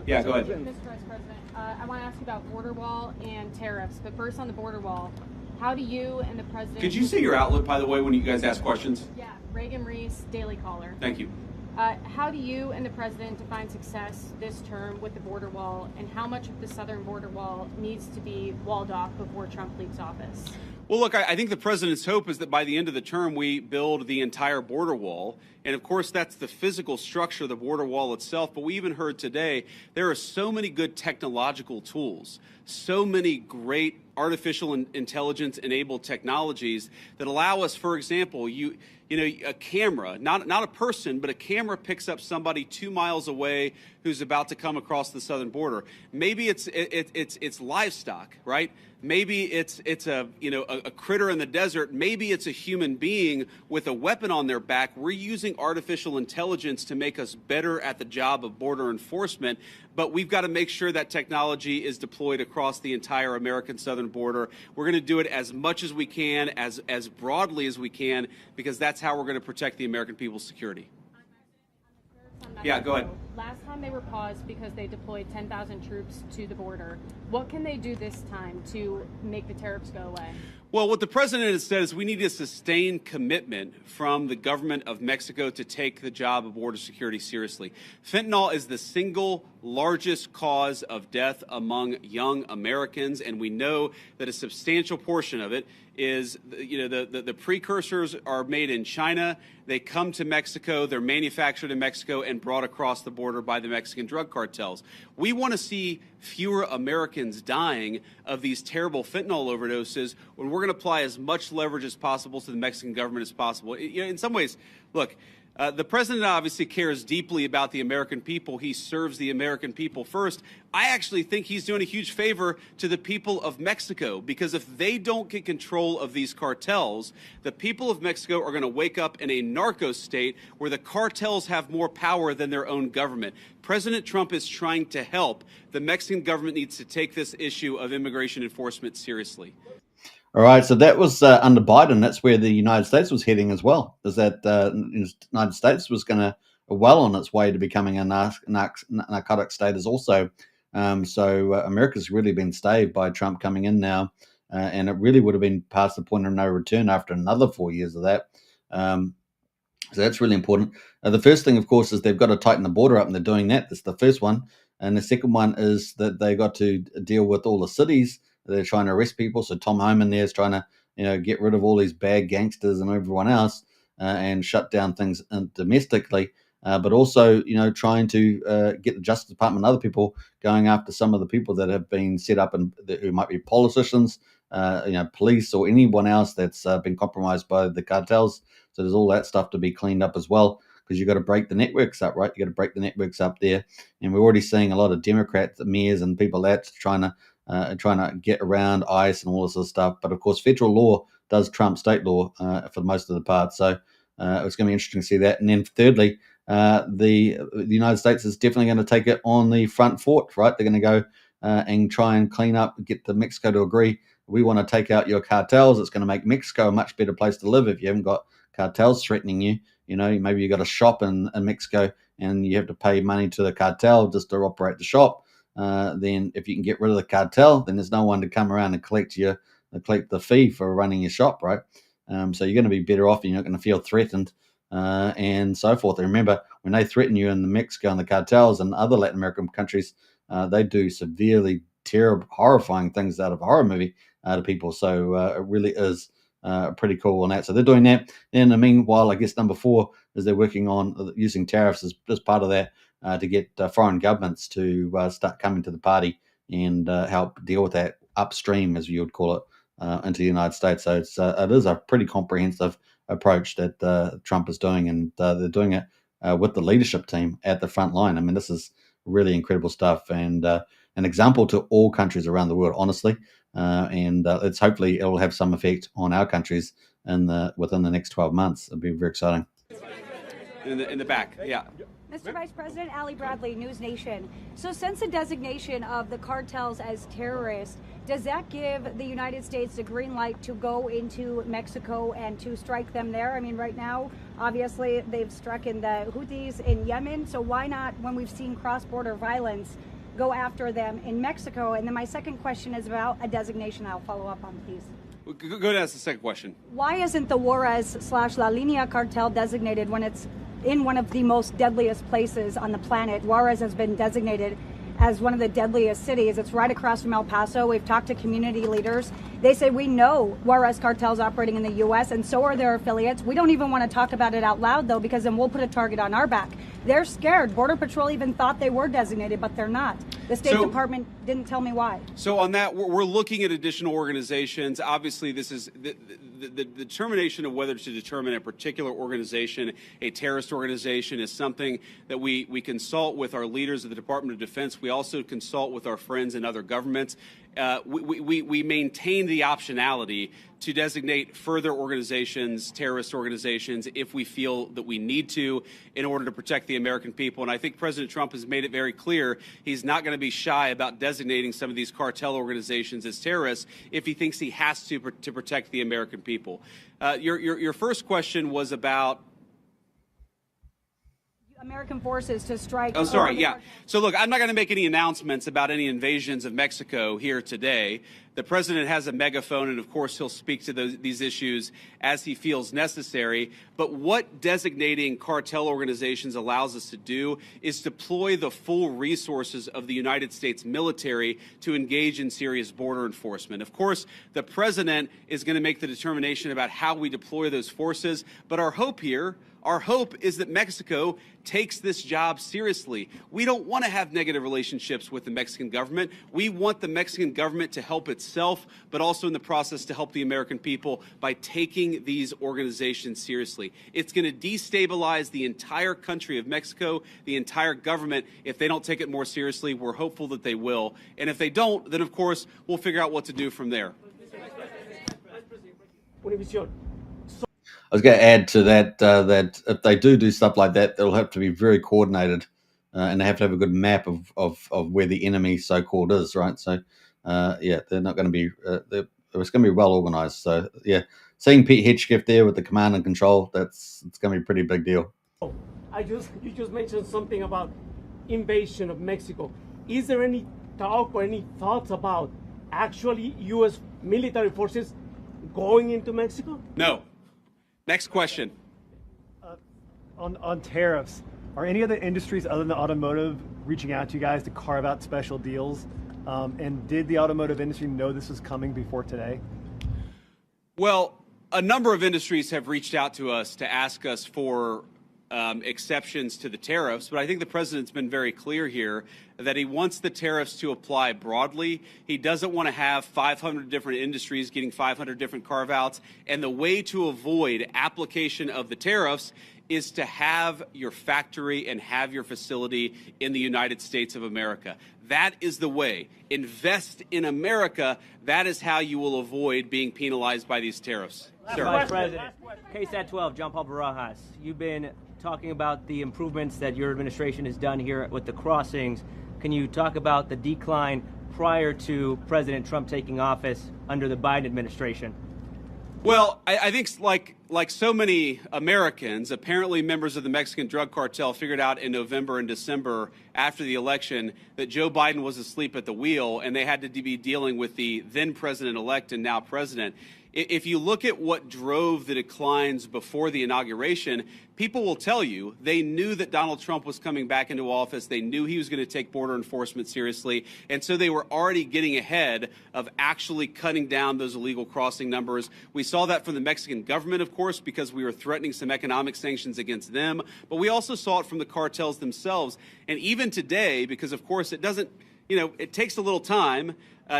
Yeah, go ahead. Mr. Vice President, I want to ask you about border wall and tariffs. But first, on the border wall, how do you and the president... Could you say your outlet, by the way, when you guys ask questions? Yeah, Reagan Reese, Daily Caller. Thank you. How do you and the president define success this term with the border wall, and how much of the southern border wall needs to be walled off before Trump leaves office? Well, look, I think the president's hope is that by the end of the term, we build the entire border wall. And of course, that's the physical structure of the border wall itself. But we even heard today, there are so many good technological tools, so many great artificial intelligence enabled technologies that allow us, for example, a camera, not a person, but a camera picks up somebody 2 miles away who's about to come across the southern border. Maybe it's livestock, right? Maybe it's a critter in the desert. Maybe it's a human being with a weapon on their back. We're using artificial intelligence to make us better at the job of border enforcement, but we've got to make sure that technology is deployed across the entire American southern border. We're going to do it as much as we can, as broadly as we can, because that's how we're going to protect the American people's security. Yeah, go ahead. Last time they were paused because they deployed 10,000 troops to the border. What can they do this time to make the tariffs go away? Well, what the president has said is we need a sustained commitment from the government of Mexico to take the job of border security seriously. Fentanyl is the single largest cause of death among young Americans, and we know that a substantial portion of it is, the precursors are made in China. They come to Mexico, they're manufactured in Mexico and brought across the border by the Mexican drug cartels. We want to see fewer Americans dying of these terrible fentanyl overdoses when we're going to apply as much leverage as possible to the Mexican government as possible. In some ways, look, the president obviously cares deeply about the American people. He serves the American people first. I actually think he's doing a huge favor to the people of Mexico, because if they don't get control of these cartels, the people of Mexico are going to wake up in a narco state where the cartels have more power than their own government. President Trump is trying to help. The Mexican government needs to take this issue of immigration enforcement seriously. All right, so that was under Biden. That's where the United States was heading as well, is that the United States was going to, well on its way to becoming a narcotic state, is also So America's really been staved by Trump coming in now, and it really would have been past the point of no return after another 4 years of that. So that's really important. The first thing, of course, is they've got to tighten the border up, and they're doing that. That's the first one. And the second one is that they got to deal with all the cities. They're trying to arrest people. So Tom Homan there is trying to, get rid of all these bad gangsters and everyone else, and shut down things domestically. But also, trying to get the Justice Department and other people going after some of the people that have been set up and who might be politicians, police or anyone else that's been compromised by the cartels. So there's all that stuff to be cleaned up as well, because you've got to break the networks up, right? You got to break the networks up there, and we're already seeing a lot of Democrats, mayors, and people that's trying to get around ICE and all this other stuff. But of course, federal law does trump state law for most of the part. So it's going to be interesting to see that. And then thirdly, the United States is definitely going to take it on the front foot, right? They're going to go and try and clean up, get the Mexico to agree. We want to take out your cartels. It's going to make Mexico a much better place to live if you haven't got cartels threatening you. Maybe you got a shop in Mexico and you have to pay money to the cartel just to operate the shop. Then if you can get rid of the cartel, then there's no one to come around and collect the fee for running your shop, right? So you're going to be better off, and you're not going to feel threatened, and so forth. And remember, when they threaten you in Mexico and the cartels and other Latin American countries, they do severely terrible, horrifying things out of a horror movie to people. So it really is pretty cool on that. So they're doing that. In the meanwhile, I guess number 4 is they're working on using tariffs as part of that to get foreign governments to start coming to the party and help deal with that upstream, as you would call it, into the United States. So it is a pretty comprehensive approach that Trump is doing, and they're doing it with the leadership team at the front line. I mean, this is really incredible stuff, and an example to all countries around the world, honestly. And it's hopefully it'll have some effect on our countries within the next 12 months. It'll be very exciting. In the back, yeah. Mr. Vice President, Ali Bradley, News Nation. So since the designation of the cartels as terrorists, does that give the United States the green light to go into Mexico and to strike them there? I mean, right now, obviously, they've struck in the Houthis in Yemen. So why not, when we've seen cross-border violence, go after them in Mexico? And then my second question is about a designation. I'll follow up on, please. Go ahead and ask the second question. Why isn't the Juarez/La Línea cartel designated when it's in one of the most deadliest places on the planet? Juarez has been designated as one of the deadliest cities. It's right across from El Paso. We've talked to community leaders. They say, we know Juarez cartel's operating in the U.S., and so are their affiliates. We don't even want to talk about it out loud, though, because then we'll put a target on our back. They're scared. Border Patrol even thought they were designated, but they're not. The State Department didn't tell me why. So on that, we're looking at additional organizations. Obviously, this is the determination of whether to determine a particular organization, a terrorist organization, is something that we consult with our leaders of the Department of Defense. We also consult with our friends in other governments. We maintain the optionality to designate further organizations, terrorist organizations, if we feel that we need to in order to protect the American people. And I think President Trump has made it very clear he's not going to be shy about designating some of these cartel organizations as terrorists if he thinks he has to protect the American people. Your first question was about American forces to strike. Oh, sorry. Yeah. So, look, I'm not going to make any announcements about any invasions of Mexico here today. The president has a megaphone, and of course, he'll speak to these issues as he feels necessary. But what designating cartel organizations allows us to do is deploy the full resources of the United States military to engage in serious border enforcement. Of course, the president is going to make the determination about how we deploy those forces. But our hope is that Mexico takes this job seriously. We don't want to have negative relationships with the Mexican government. We want the Mexican government to help itself, but also in the process to help the American people by taking these organizations seriously. It's going to destabilize the entire country of Mexico, the entire government, if they don't take it more seriously. We're hopeful that they will. And if they don't, then of course, we'll figure out what to do from there. I was going to add to that that if they do stuff like that, they'll have to be very coordinated, and they have to have a good map of where the enemy so-called is, right? So, they're not going to be. It's going to be well organized. So, yeah, seeing Pete Hegseth there with the command and control, it's going to be a pretty big deal. You just mentioned something about invasion of Mexico. Is there any talk or any thoughts about actually U.S. military forces going into Mexico? No. Next question. On tariffs, are any other industries other than automotive reaching out to you guys to carve out special deals? And did the automotive industry know this was coming before today? Well, a number of industries have reached out to us to ask us for exceptions to the tariffs, but I think the president's been very clear here that he wants the tariffs to apply broadly. He doesn't want to have 500 different industries getting 500 different carve-outs, and the way to avoid application of the tariffs is to have your factory and have your facility in the United States of America. That is the way. Invest in America. That is how you will avoid being penalized by these tariffs. Sir. Vice President, KSAT 12, John Paul Barajas. You've been talking about the improvements that your administration has done here with the crossings. Can you talk about the decline prior to President Trump taking office under the Biden administration? Well, I think like so many Americans, apparently members of the Mexican drug cartel figured out in November and December after the election that Joe Biden was asleep at the wheel and they had to be dealing with the then president-elect and now president. If you look at what drove the declines before the inauguration, people will tell you they knew that Donald Trump was coming back into office. They knew he was going to take border enforcement seriously. And so they were already getting ahead of actually cutting down those illegal crossing numbers. We saw that from the Mexican government, of course, because we were threatening some economic sanctions against them. But we also saw it from the cartels themselves. And even today, because, of course, it doesn't, it takes a little time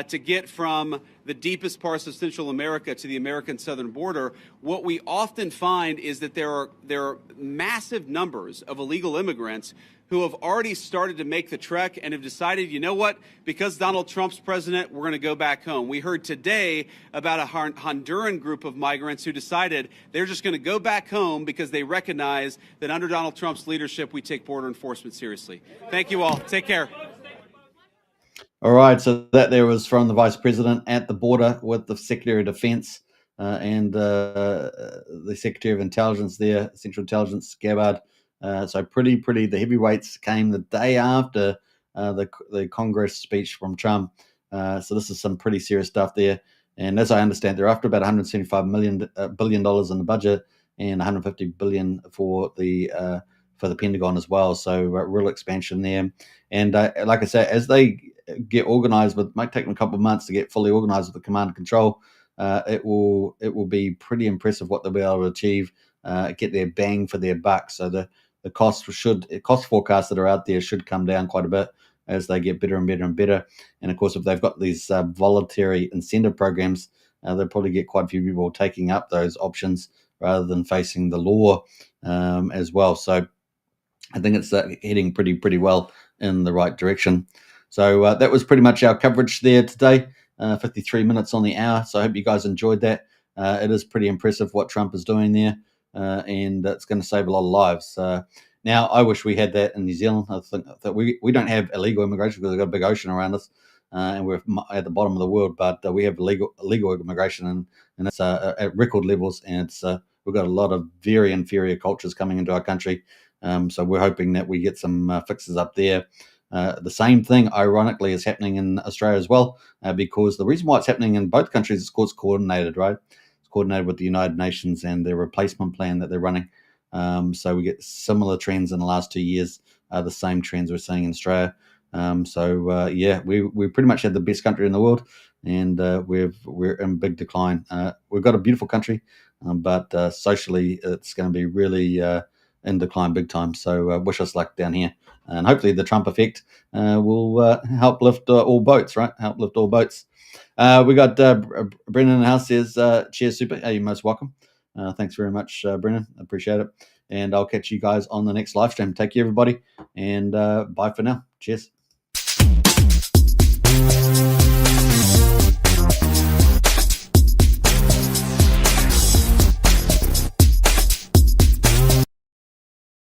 to get from the deepest parts of Central America to the American southern border. What we often find is that there are massive numbers of illegal immigrants who have already started to make the trek and have decided, you know what, because Donald Trump's president, we're going to go back home. We heard today about a Honduran group of migrants who decided they're just going to go back home because they recognize that under Donald Trump's leadership, we take border enforcement seriously. Thank you all. Take care. All right, so that there was from the Vice President at the border with the Secretary of Defense and the Secretary of Intelligence there, Central Intelligence, Gabbard. So pretty. The heavyweights came the day after the Congress speech from Trump. So this is some pretty serious stuff there. And as I understand, they're after about $175 billion in the budget and $150 billion for the Pentagon as well. So real expansion there. And like I say, as they get organized, but it might take them a couple of months to get fully organized with the command and control. It will be pretty impressive what they'll be able to achieve, get their bang for their buck. So the cost forecasts that are out there should come down quite a bit as they get better and better and better. And of course, if they've got these voluntary incentive programs, they'll probably get quite a few people taking up those options rather than facing the law as well. So I think it's heading pretty well in the right direction. So that was pretty much our coverage there today, 53 minutes on the hour. So I hope you guys enjoyed that. It is pretty impressive what Trump is doing there, and it's going to save a lot of lives. Now, I wish we had that in New Zealand. I think that we don't have illegal immigration because we've got a big ocean around us, and we're at the bottom of the world, but we have illegal immigration, and it's at record levels, and it's we've got a lot of very inferior cultures coming into our country. So we're hoping that we get some fixes up there. The same thing, ironically, is happening in Australia as well, because the reason why it's happening in both countries is because it's coordinated, right? It's coordinated with the United Nations and their replacement plan that they're running. So we get similar trends in the last 2 years, the same trends we're seeing in Australia. Yeah, we pretty much had the best country in the world, and we're in big decline. We've got a beautiful country, but socially it's going to be really in decline big time. So wish us luck down here. And hopefully the Trump effect will help lift all boats, right? Help lift all boats. We got Brennan in the house says, cheers, super. You're most welcome. Thanks very much, Brennan. Appreciate it. And I'll catch you guys on the next live stream. Take care, everybody. And bye for now. Cheers.